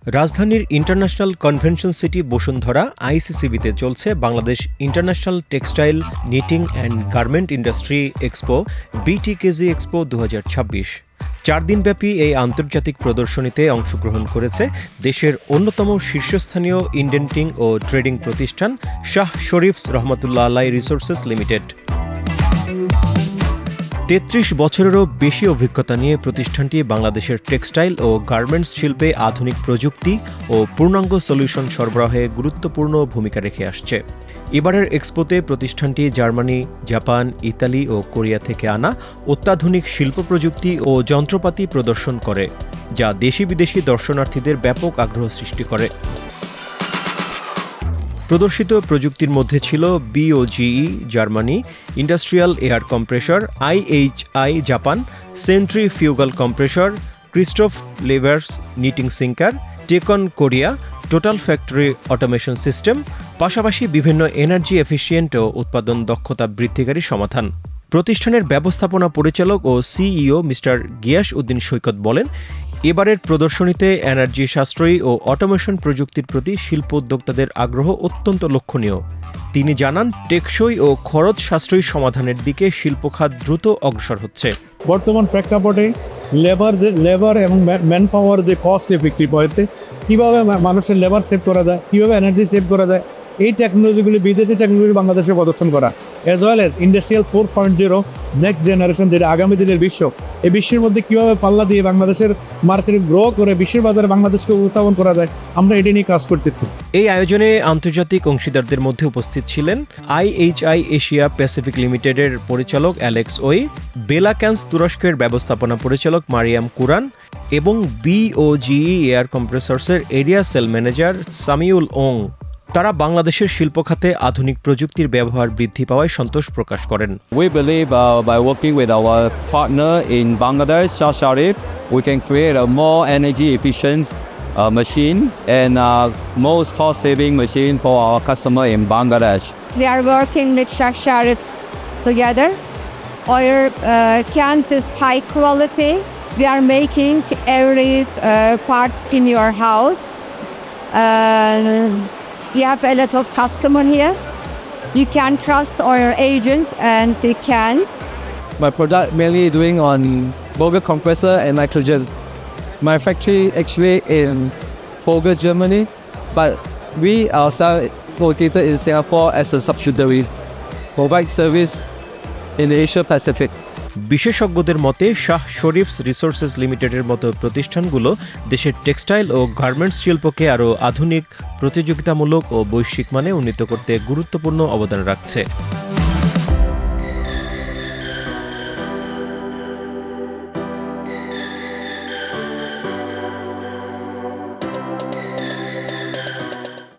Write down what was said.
রাজধানীর international convention city Bashundhara আইসিসিবিতে চলছে Bangladesh international textile, knitting and garment industry expo BTKG expo 2026। 4 দিনব্যাপী এই আন্তর্জাতিক প্রদর্শনীতে অংশগ্রহণ করেছে দেশের অন্যতম শীর্ষস্থানীয় ইন্ডেন্টিং ও ট্রেডিং প্রতিষ্ঠান শাহ শরীফস রহমতুল্লাহ আলাইহি রিসোর্সেস লিমিটেড। ৩৩ বছরেরও বেশি অভিজ্ঞতা নিয়ে প্রতিষ্ঠানটি বাংলাদেশের টেক্সটাইল ও গার্মেন্টস শিল্পে আধুনিক প্রযুক্তি ও পূর্ণাঙ্গ সলিউশন সরবরাহে গুরুত্বপূর্ণ ভূমিকা রেখে আসছে। এবারের এক্সপোতে প্রতিষ্ঠানটি জার্মানি, জাপান, ইতালি ও কোরিয়া থেকে আনা অত্যাধুনিক শিল্প প্রযুক্তি ও যন্ত্রপাতি প্রদর্শন করে, যা দেশি বিদেশি দর্শনার্থীদের ব্যাপক আগ্রহ সৃষ্টি করে। প্রদর্শিত প্রযুক্তির মধ্যে ছিল BOGE Germany, industrial air compressor, IHI Japan, centrifugal compressor, Christoph Levers knitting sinker, Tecon Korea, total factory automation system, পাশাপাশি বিভিন্ন এনার্জি এফিসিয়েন্ট ও উৎপাদন দক্ষতা বৃদ্ধিকারী সমাধান। প্রতিষ্ঠানের ব্যবস্থাপনা পরিচালক ও সিইও মিস্টার গিয়াস উদ্দিন সৈকত বলেন, এবারের প্রদর্শনীতে এনার্জি সাশ্রয়ী ও অটোমেশন প্রযুক্তির প্রতি শিল্প উদ্যোক্তাদের আগ্রহ অত্যন্ত লক্ষণীয়। তিনি জানান, টেকসই ও খরচ সাশ্রয়ী সমাধানের দিকে শিল্প খাত দ্রুত অগ্রসর হচ্ছে। বর্তমান প্রেক্ষাপটে লেবার এবং ম্যান পাওয়ার যে কস্ট এফেক্টিভ হয়েছে, কীভাবে মানুষের লেবার সেভ করা যায়, কীভাবে এনার্জি সেভ করা যায়, এই টেকনোলজিগুলি বিদেশি টেকনোলজি বাংলাদেশে প্রদর্শন করা, as well as industrial 4.0 next generation, যেটা আগামী দিনের বিশ্ব, এই বিশ্বের মধ্যে কীভাবে পাল্লা দিয়ে বাংলাদেশের মার্কেটে গ্রো করে বিশ্বের বাজারে বাংলাদেশকে উপস্থাপন করা যায়, আমরা এটি নিয়ে কাজ করতেছি। এই আয়োজনে আন্তর্জাতিক অংশীদারদের মধ্যে উপস্থিত ছিলেন আইএইচআই এশিয়া প্যাসিফিক লিমিটেডের পরিচালক অ্যালেক্স ওই, বেলাক্যান্স তুরস্কের ব্যবস্থাপনা পরিচালক মারিয়াম কুরান এবং বিওজিই এয়ার কম্প্রেসরসের এরিয়া সেল ম্যানেজার সামিউল ওং। তারা বাংলাদেশের শিল্প খাতে আধুনিক প্রযুক্তির ব্যবহার বৃদ্ধি পাওয়ায় সন্তোষ প্রকাশ করেন। We believe by working with our partner in Bangladesh, Shah Sharif, we can create a more energy efficient machine and most cost-saving machine for our customer in Bangladesh. We are working with Shah Sharif together. Our cans is high quality. We are making every part in your house. We have a lot of customer here. You can trust our agent and the cans. My product mainly doing on boiler compressor and nitrogen. My factory actually in Boger, Germany, but we ourselves located in Singapore as a subsidiary, provide service in the Asia Pacific. বিশেষজ্ঞদের মতে Shah শরীফস resources লিমিটেডের মতো প্রতিষ্ঠানগুলো দেশের textile ও garments শিল্পকে আরও আধুনিক, প্রতিযোগিতামূলক ও বৈশ্বিক মানে উন্নীত করতে গুরুত্বপূর্ণ অবদান রাখছে।